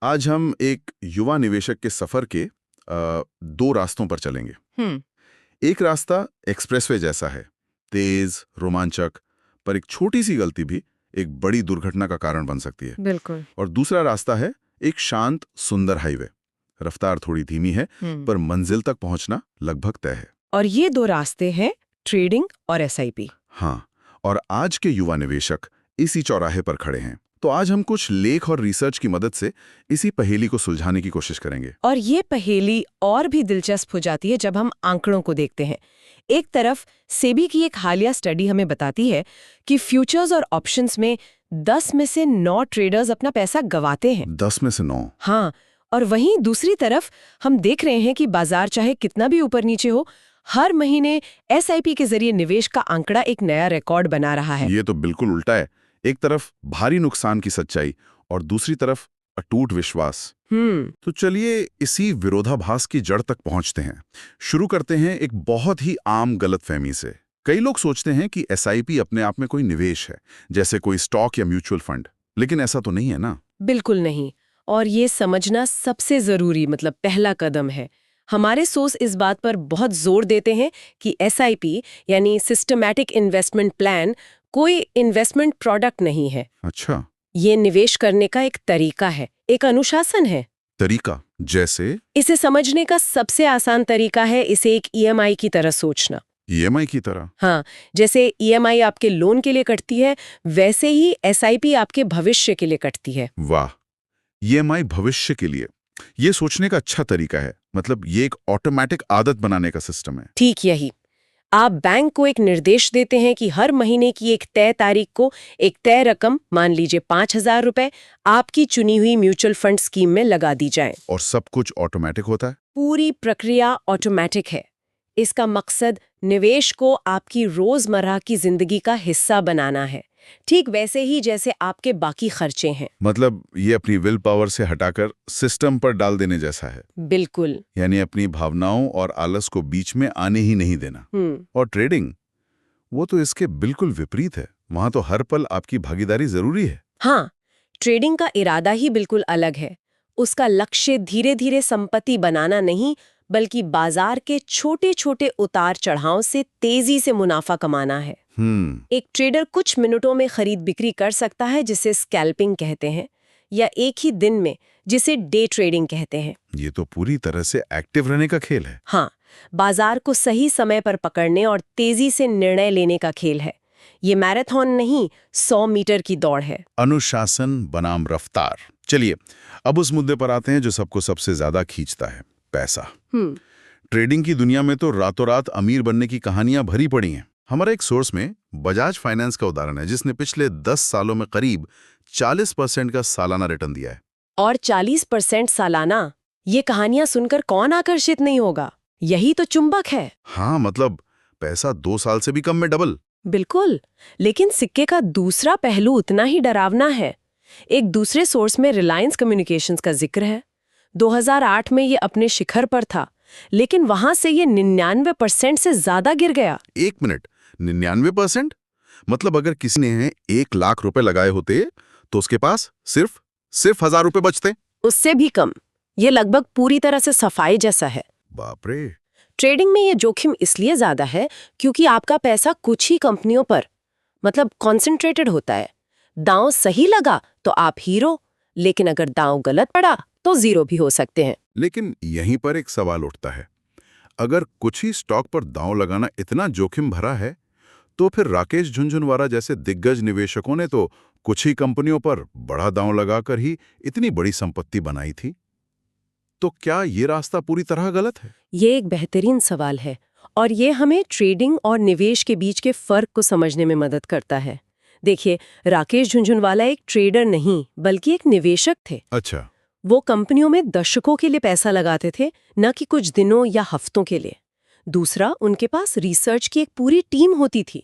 आज हम एक युवा निवेशक के सफर के दो रास्तों पर चलेंगे। हम्म। एक रास्ता एक्सप्रेसवे जैसा है, तेज, रोमांचक, पर एक छोटी सी गलती भी एक बड़ी दुर्घटना का कारण बन सकती है। बिल्कुल। और दूसरा रास्ता है एक शांत, सुंदर हाईवे। रफ्तार थोड़ी धीमी है, पर मंजिल तक पहुंचना लगभग तय है। और ये दो रास्ते हैं, ट्रेडिंग और एसआईपी। हाँ, और आज के युवा निवेशक इसी चौराहे पर खड़े हैं। तो आज हम कुछ लेख और रिसर्च की मदद से इसी पहेली को सुलझाने की कोशिश करेंगे। और ये पहेली और भी दिलचस्प हो जाती है जब हम आंकड़ों को देखते हैं। एक तरफ सेबी की एक हालिया स्टडी हमें बताती है कि फ्यूचर्स और ऑप्शंस में 10 में से 9 ट्रेडर्स अपना पैसा गंवाते हैं। 10 में से 9। हाँ, और वहीं दूसरी तरफ हम देख रहे हैं कि बाजार चाहे कितना भी ऊपर नीचे हो, हर महीने एसआईपी के जरिए निवेश का आंकड़ा एक नया रिकॉर्ड बना रहा है। ये तो बिल्कुल उल्टा है। एक तरफ भारी नुकसान की सच्चाई और दूसरी तरफ अटूट विश्वास। तो चलिए इसी विरोधाभास की जड़ तक पहुंचते हैं। शुरू करते हैं एक बहुत ही आम गलतफहमी से। कई लोग सोचते हैं कि एसआईपी अपने आप में कोई निवेश है, जैसे कोई स्टॉक या म्यूचुअल फंड। लेकिन ऐसा तो नहीं है ना। बिल्कुल नहीं। और ये समझना सबसे जरूरी पहला कदम है। हमारे सोर्स इस बात पर बहुत जोर देते हैं कि एसआईपी यानी सिस्टमैटिक इन्वेस्टमेंट प्लान कोई इन्वेस्टमेंट प्रोडक्ट नहीं है। अच्छा, ये निवेश करने का एक तरीका है, एक अनुशासन है। तरीका जैसे? इसे समझने का सबसे आसान तरीका है इसे एक ईएमआई की तरह सोचना। ईएमआई की तरह? हाँ, जैसे ईएमआई आपके लोन के लिए कटती है, वैसे ही एसआईपी आपके भविष्य के लिए कटती है। वाह, ईएमआई भविष्य के लिए। ये सोचने का अच्छा तरीका है। मतलब ये एक ऑटोमेटिक आदत बनाने का सिस्टम है। ठीक यही। आप बैंक को एक निर्देश देते हैं कि हर महीने की एक तय तारीख को एक तय रकम, मान लीजिए 5,000 रुपए, आपकी चुनी हुई म्यूचुअल फंड स्कीम में लगा दी जाए। और सब कुछ ऑटोमेटिक होता है? पूरी प्रक्रिया ऑटोमेटिक है। इसका मकसद निवेश को आपकी रोजमर्रा की जिंदगी का हिस्सा बनाना है, ठीक वैसे ही जैसे आपके बाकी खर्चे हैं। मतलब ये अपनी विल पावर से हटाकर सिस्टम पर डाल देने जैसा है। बिल्कुल। यानी अपनी भावनाओं और आलस को बीच में आने ही नहीं देना। और ट्रेडिंग, वो तो इसके बिल्कुल विपरीत है। वहां तो हर पल आपकी भागीदारी जरूरी है। हाँ, ट्रेडिंग का इरादा ही बिल्कुल अलग है। उसका लक्ष्य धीरे धीरे संपत्ति बनाना नहीं, बल्कि बाजार के छोटे छोटे उतार चढ़ाव से तेजी से मुनाफा कमाना है। एक ट्रेडर कुछ मिनटों में खरीद बिक्री कर सकता है, जिसे स्कैल्पिंग कहते हैं, या एक ही दिन में, जिसे डे ट्रेडिंग कहते हैं। ये तो पूरी तरह से एक्टिव रहने का खेल है। हाँ, बाजार को सही समय पर पकड़ने और तेजी से निर्णय लेने का खेल है। ये मैराथन नहीं, 100 मीटर की दौड़ है। अनुशासन बनाम रफ्तार। चलिए अब उस मुद्दे पर आते हैं जो सबको सबसे ज्यादा खींचता है, पैसा। ट्रेडिंग की दुनिया में तो रातों रात अमीर बनने की कहानियां भरी पड़ी हैं। हमारा एक सोर्स में बजाज फाइनेंस का उदाहरण है, जिसने पिछले 10 सालों में करीब 40% का सालाना रिटर्न दिया है। और 40% सालाना, ये कहानियां सुनकर कौन आकर्षित नहीं होगा? यही तो चुंबक है। हाँ, मतलब पैसा 2 साल से भी कम में डबल। बिल्कुल। लेकिन सिक्के का दूसरा पहलू उतना ही डरावना है। एक दूसरे सोर्स में रिलायंस कम्युनिकेशंस का जिक्र है। 2008 में ये अपने शिखर पर था, लेकिन वहां से ये 99% से ज्यादा गिर गया। 1 मिनट, 99%? मतलब अगर किसी ने 1 लाख रुपए लगाए होते तो उसके पास सिर्फ 1,000 रुपए बचते? उससे भी कम। ये लगभग पूरी तरह से सफाई जैसा है। बाप रे। ट्रेडिंग में ये जोखिम इसलिए ज्यादा है क्योंकि आपका पैसा कुछ ही कंपनियों पर कॉन्सेंट्रेटेड होता है। दांव सही लगा तो आप हीरो, लेकिन अगर दांव गलत पड़ा तो जीरो भी हो सकते हैं। लेकिन यहीं पर एक सवाल उठता है, अगर कुछ ही स्टॉक पर दांव लगाना इतना जोखिम भरा है, तो फिर राकेश झुनझुनवाला जैसे दिग्गज निवेशकों ने तो कुछ ही कंपनियों पर बड़ा दांव लगाकर ही इतनी बड़ी संपत्ति बनाई थी। तो क्या ये रास्ता पूरी तरह गलत है? ये एक बेहतरीन सवाल है, और ये हमें ट्रेडिंग और निवेश के बीच के फर्क को समझने में मदद करता है। देखिए, राकेश झुनझुनवाला एक ट्रेडर नहीं, बल्कि एक निवेशक थे। अच्छा। वो कंपनियों में दशकों के लिए पैसा लगाते थे, न कि कुछ दिनों या हफ्तों के लिए। दूसरा, उनके पास रिसर्च की एक पूरी टीम होती थी।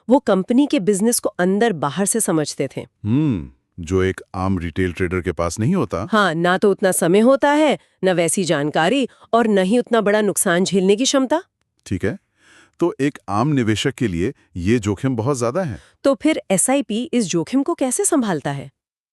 वो कंपनी के बिजनेस को अंदर बाहर से समझते थे। जो एक आम रिटेल ट्रेडर के पास नहीं होता। हाँ, ना तो उतना समय होता है, न वैसी जानकारी, और न ही उतना बड़ा नुकसान झेलने की क्षमता। ठीक है, तो एक आम निवेशक के लिए ये जोखिम बहुत ज्यादा है। तो फिर एसआईपी इस जोखिम को कैसे संभालता है?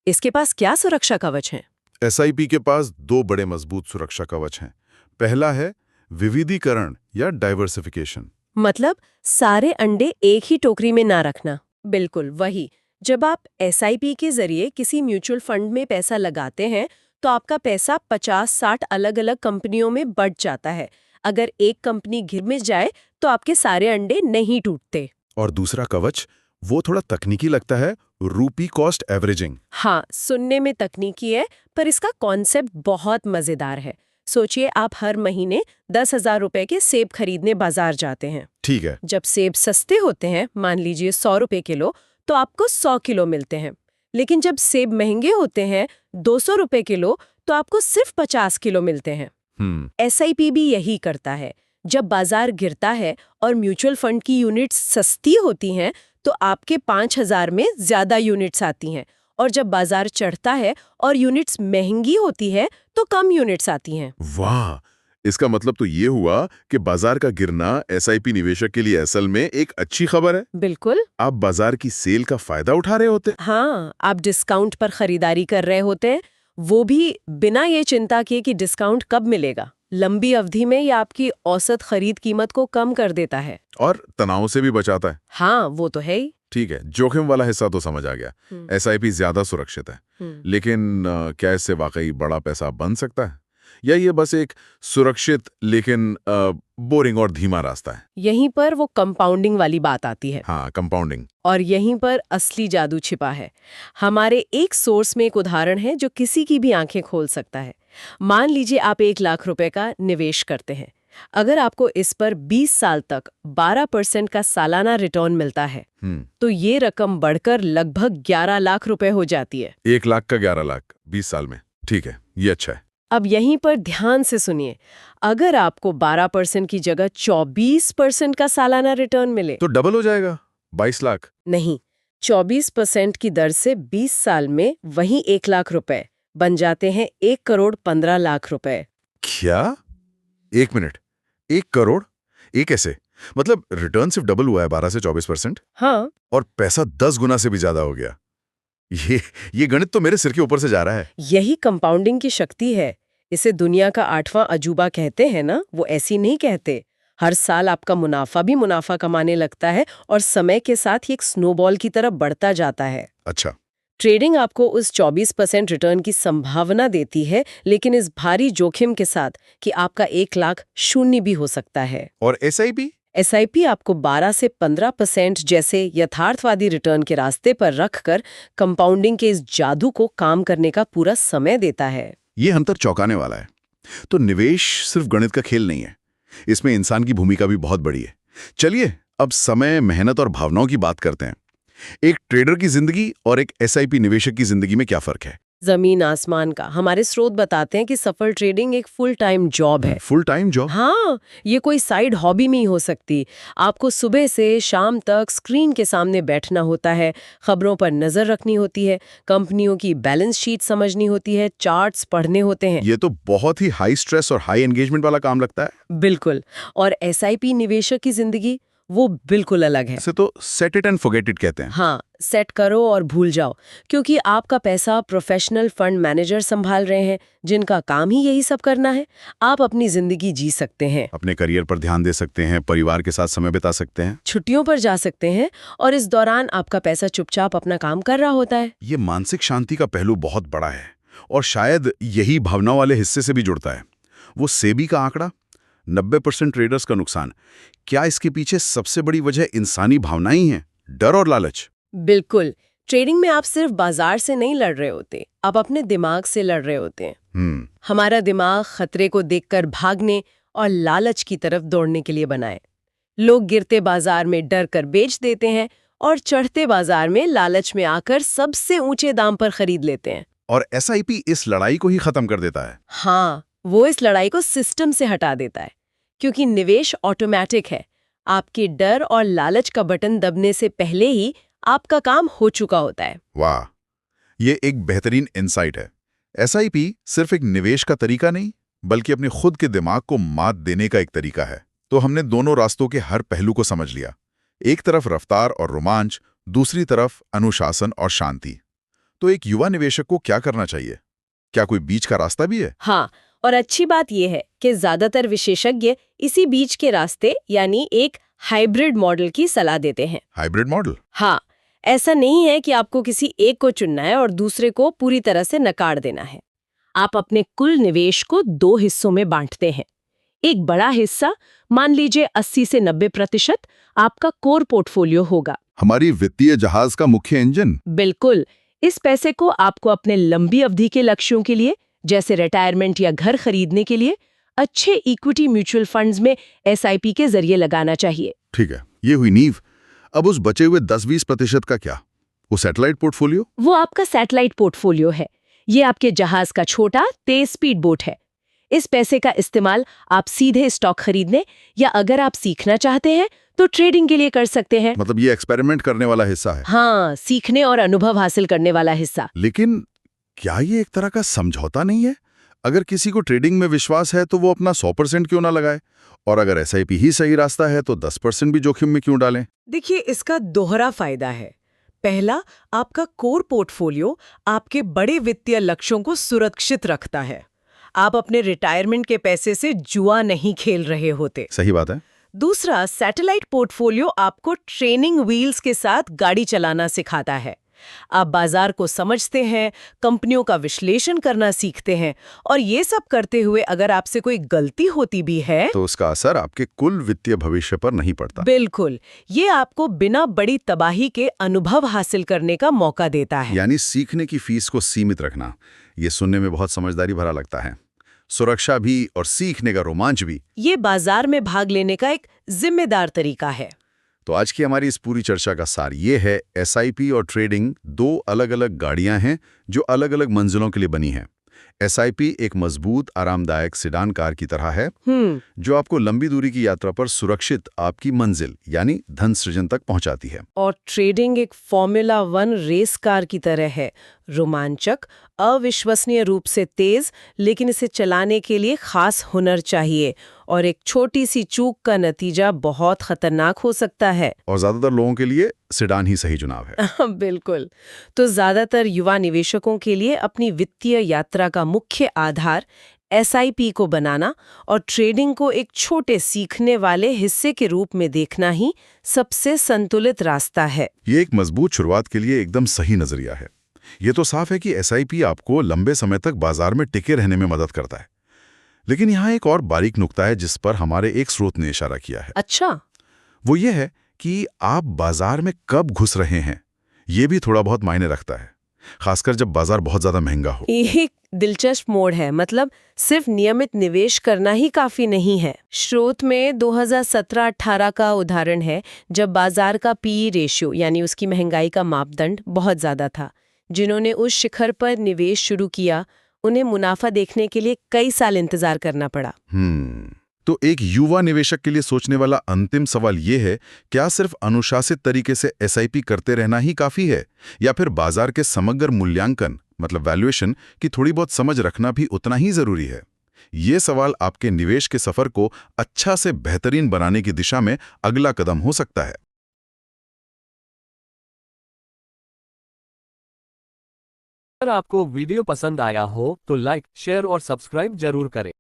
इसके पास क्या सुरक्षा कवच है? एसआईपी के पास दो बड़े मजबूत सुरक्षा कवच हैं। पहला है विविधीकरण या डाइवर्सिफिकेशन। मतलब सारे अंडे एक ही टोकरी में ना रखना। बिल्कुल वही। जब आप एसआईपी के जरिए किसी म्यूचुअल फंड में पैसा लगाते हैं तो आपका पैसा 50-60 अलग-अलग कंपनियों में बट जाता है। अगर एक कंपनी गिर में जाए तो आपके सारे अंडे नहीं टूटते। और दूसरा कवच, वो थोड़ा तकनीकी लगता है, रूपी कॉस्ट एवरेजिंग। हाँ, सुनने में तकनीकी है पर इसका कॉन्सेप्ट बहुत मजेदार है। सोचिए आप हर महीने 10,000 रुपए के सेब खरीदने बाजार जाते हैं। ठीक है। जब सेब सस्ते होते हैं, मान लीजिए 100 रुपए किलो, तो आपको 100 किलो मिलते हैं। लेकिन जब सेब महंगे होते हैं 200 रुपए किलो, तो आपको सिर्फ 50 किलो मिलते हैं। एसआईपी भी यही करता है। जब बाजार गिरता है और म्यूचुअल फंड की यूनिट्स सस्ती होती हैं तो आपके 5,000 में ज्यादा यूनिट्स आती हैं, और जब बाजार चढ़ता है और यूनिट्स महंगी होती है तो कम यूनिट्स आती हैं। वाह, इसका मतलब तो ये हुआ कि बाजार का गिरना एसआईपी निवेशक के लिए असल में एक अच्छी खबर है। बिल्कुल। आप बाजार की सेल का फायदा उठा रहे होते। हाँ, आप डिस्काउंट पर खरीदारी कर रहे होते हैं, वो भी बिना ये चिंता किए कि डिस्काउंट कब मिलेगा। लंबी अवधि में ये आपकी औसत खरीद कीमत को कम कर देता है और तनाव से भी बचाता है। हाँ, वो तो है ही। ठीक है, जोखिम वाला हिस्सा तो समझ आ गया। एसआईपी ज्यादा सुरक्षित है, लेकिन क्या इससे वाकई बड़ा पैसा बन सकता है, या ये बस एक सुरक्षित लेकिन बोरिंग और धीमा रास्ता है? यहीं पर वो कंपाउंडिंग वाली बात आती है। हाँ, कंपाउंडिंग। और यहीं पर असली जादू छिपा है। हमारे एक सोर्स में एक उदाहरण है जो किसी की भी आंखें खोल सकता है। मान लीजिए आप 1 लाख रुपए का निवेश करते हैं। अगर आपको इस पर 20 साल तक 12% का सालाना रिटर्न मिलता है तो ये रकम बढ़कर लगभग 11 लाख रुपए हो जाती है। 1 लाख का 11 लाख 20 साल में। ठीक है, ये अच्छा है। अब यहीं पर ध्यान से सुनिए, अगर आपको 12% की जगह 24% का सालाना रिटर्न मिले तो डबल हो जाएगा, 22 लाख। नहीं, 24% की दर से 20 साल में वही 1 लाख रुपए बन जाते हैं 1,15,00,000 रुपए। क्या? 1 मिनट, 1 करोड़? ये कैसे? मतलब रिटर्न सिर्फ डबल हुआ है, 12 से 24%? हाँ, और पैसा 10 गुना से भी ज्यादा हो गया। ये गणित तो मेरे सिर के ऊपर से जा रहा है। यही कंपाउंडिंग की शक्ति है। इसे दुनिया का 8वां अजूबा कहते हैं ना, वो ऐसी नहीं कहते। हर साल आपका मुनाफा भी मुनाफा कमाने लगता है और समय के साथ ये एक स्नोबॉल की तरफ बढ़ता जाता है। अच्छा। ट्रेडिंग आपको उस 24% रिटर्न की संभावना देती है, लेकिन इस भारी जोखिम के साथ कि आपका 1 लाख शून्य भी हो सकता है। और एसआईपी? एसआईपी आपको 12 से 15% जैसे यथार्थवादी रिटर्न के रास्ते पर रखकर कंपाउंडिंग के इस जादू को काम करने का पूरा समय देता है। ये अंतर चौंकाने वाला है। तो निवेश सिर्फ गणित का खेल नहीं है, इसमें इंसान की भूमिका भी बहुत बड़ी है। चलिए अब समय, मेहनत और भावनाओं की बात करते हैं। एक ट्रेडर की जिंदगी और एक एसआईपी निवेशक की जिंदगी में क्या फर्क है? जमीन आसमान का। हमारे स्रोत बताते हैं कि सफल ट्रेडिंग एक फुल टाइम जॉब है। Full time job? हाँ, ये कोई साइड हॉबी नहीं हो सकती। आपको सुबह से शाम तक स्क्रीन के सामने बैठना होता है, खबरों पर नजर रखनी होती है, कंपनियों की बैलेंस शीट समझनी होती है, चार्ट्स पढ़ने होते हैं। ये तो बहुत ही हाई स्ट्रेस और हाई एंगेजमेंट वाला काम लगता है। बिल्कुल। और एसआईपी निवेशक की जिंदगी वो बिल्कुल अलग है। इसे तो set it and forget it कहते हैं। हाँ, सेट करो और भूल जाओ, क्योंकि आपका पैसा प्रोफेशनल फंड मैनेजर संभाल रहे हैं जिनका काम ही यही सब करना है। आप अपनी जिंदगी जी सकते हैं, अपने करियर पर ध्यान दे सकते हैं, परिवार के साथ समय बिता सकते हैं, छुट्टियों पर जा सकते हैं, और इस दौरान आपका पैसा चुपचाप अपना काम कर रहा होता है। ये मानसिक शांति का पहलू बहुत बड़ा है और शायद यही भावना वाले हिस्से से भी जुड़ता है। वो सेबी का आंकड़ा 90% ट्रेडर्स का नुकसान, क्या इसके पीछे सबसे बड़ी वजह इंसानी भावनाएं ही हैं, डर और लालच? बिल्कुल। ट्रेडिंग में आप सिर्फ बाजार से नहीं लड़ रहे होते, आप अपने दिमाग से लड़ रहे होते हैं। हमारा दिमाग खतरे को देखकर भागने और लालच की तरफ दौड़ने के लिए बनाए। लोग गिरते बाजार में डर कर बेच देते हैं और चढ़ते बाजार में लालच में आकर सबसे ऊंचे दाम पर खरीद लेते हैं। और एसआईपी इस लड़ाई को ही खत्म कर देता है। हाँ, वो इस लड़ाई को सिस्टम से हटा देता है, क्योंकि निवेश ऑटोमेटिक है। आपके डर और लालच का बटन दबने से पहले ही आपका काम हो चुका होता है। वाह, ये एक बेहतरीन इंसाइट है। एसआईपी सिर्फ एक निवेश का तरीका नहीं, बल्कि अपने खुद के दिमाग को मात देने का एक तरीका है। तो हमने दोनों रास्तों के हर पहलू को समझ लिया। एक तरफ रफ्तार और रोमांच, दूसरी तरफ अनुशासन और शांति। तो एक युवा निवेशक को क्या करना चाहिए? क्या कोई बीच का रास्ता भी है? हाँ, और अच्छी बात यह है कि ज्यादातर विशेषज्ञ इसी बीच के रास्ते यानी एक हाइब्रिड मॉडल की सलाह देते हैं। Hybrid model? हाँ, ऐसा नहीं है कि आपको किसी एक को चुनना है और दूसरे को पूरी तरह से नकार देना है। आप अपने कुल निवेश को 2 हिस्सों में बांटते हैं। एक बड़ा हिस्सा, मान लीजिए 80 से 90%, आपका कोर पोर्टफोलियो होगा। हमारी वित्तीय जहाज का मुख्य इंजन। बिल्कुल। इस पैसे को आपको अपने लंबी अवधि के लक्ष्यों के लिए, जैसे रिटायरमेंट या घर खरीदने के लिए, अच्छे इक्विटी म्यूचुअल फंड्स में SIP के जरिए लगाना चाहिए। ठीक है, ये हुई नींव। अब उस बचे हुए 10-20% का क्या? वो सैटेलाइट पोर्टफोलियो? वो आपका सैटेलाइट पोर्टफोलियो है। ये आपके जहाज का छोटा, तेज स्पीड बोट है। इस पैसे का इस्तेमाल आप सीधे स्टॉक खरीदने या अगर आप सीखना चाहते हैं तो ट्रेडिंग के लिए कर सकते हैं। मतलब ये एक्सपेरिमेंट करने वाला हिस्सा है। हाँ, सीखने और अनुभव हासिल करने वाला हिस्सा। लेकिन क्या ये एक तरह का समझौता नहीं है? अगर किसी को ट्रेडिंग में विश्वास है तो वो अपना 100% क्यों ना लगाए? और अगर SIP ही सही रास्ता है तो 10% भी जोखिम में क्यों डालें? देखिए, इसका दोहरा फायदा है। पहला, आपका कोर पोर्टफोलियो आपके बड़े वित्तीय लक्ष्यों को सुरक्षित रखता है। आप अपने रिटायरमेंट के पैसे से जुआ नहीं खेल रहे होते। सही बात है। दूसरा, सैटेलाइट पोर्टफोलियो आपको ट्रेनिंग व्हील्स के साथ गाड़ी चलाना सिखाता है। आप बाजार को समझते हैं, कंपनियों का विश्लेषण करना सीखते हैं, और ये सब करते हुए अगर आपसे कोई गलती होती भी है तो उसका असर आपके कुल वित्तीय भविष्य पर नहीं पड़ता। बिल्कुल, ये आपको बिना बड़ी तबाही के अनुभव हासिल करने का मौका देता है। यानी सीखने की फीस को सीमित रखना, ये सुनने में बहुत समझदारी भरा लगता है। सुरक्षा भी और सीखने का रोमांच भी। ये बाजार में भाग लेने का एक जिम्मेदार तरीका है। तो आज की हमारी इस पूरी चर्चा का सार ये है, SIP और ट्रेडिंग 2 अलग-अलग गाड़ियां हैं जो अलग-अलग मंजिलों के लिए बनी हैं। SIP एक मजबूत, आरामदायक सेडान कार की तरह है, जो आपको लंबी दूरी की यात्रा पर सुरक्षित आपकी मंजिल यानी धन सृजन तक पहुंचाती है। और ट्रेडिंग एक फॉर्मूला 1 रेस कार की तरह है, रोमांचक, अविश्वसनीय रूप से तेज, लेकिन इसे चलाने के लिए खास हुनर चाहिए और एक छोटी सी चूक का नतीजा बहुत खतरनाक हो सकता है। और ज्यादातर लोगों के लिए सेडान ही सही चुनाव है। बिल्कुल। तो ज्यादातर युवा निवेशकों के लिए अपनी वित्तीय यात्रा का मुख्य आधार SIP को बनाना और ट्रेडिंग को एक छोटे सीखने वाले हिस्से के रूप में देखना ही सबसे संतुलित रास्ता है। ये एक मजबूत शुरुआत के लिए एकदम सही नजरिया है। ये तो साफ है कि SIP आपको लंबे समय तक बाजार में टिके रहने में मदद करता है। लेकिन यहाँ एक और बारीक नुक्ता है जिस पर हमारे एक स्रोत ने इशारा किया है। अच्छा। वो ये है कि आप बाजार में कब घुस रहे हैं, ये भी थोड़ा बहुत मायने रखता है, खासकर जब बाजार बहुत ज्यादा महंगा हो। ये एक दिलचस्प मोड़ है। मतलब सिर्फ नियमित निवेश करना ही काफी नहीं है। स्रोत में 2017-18 का उदाहरण है, जब बाजार का PE रेशियो यानी उसकी महंगाई का मापदंड बहुत ज्यादा था। जिन्होंने उस शिखर पर निवेश शुरू किया, उन्हें मुनाफा देखने के लिए कई साल इंतजार करना पड़ा। तो एक युवा निवेशक के लिए सोचने वाला अंतिम सवाल ये है, क्या सिर्फ अनुशासित तरीके से SIP करते रहना ही काफी है, या फिर बाजार के समग्र मूल्यांकन मतलब वैल्यूएशन की थोड़ी बहुत समझ रखना भी उतना ही जरूरी है? ये सवाल आपके निवेश के सफर को अच्छा से बेहतरीन बनाने की दिशा में अगला कदम हो सकता है। अगर आपको वीडियो पसंद आया हो तो लाइक, शेयर और सब्सक्राइब जरूर करें।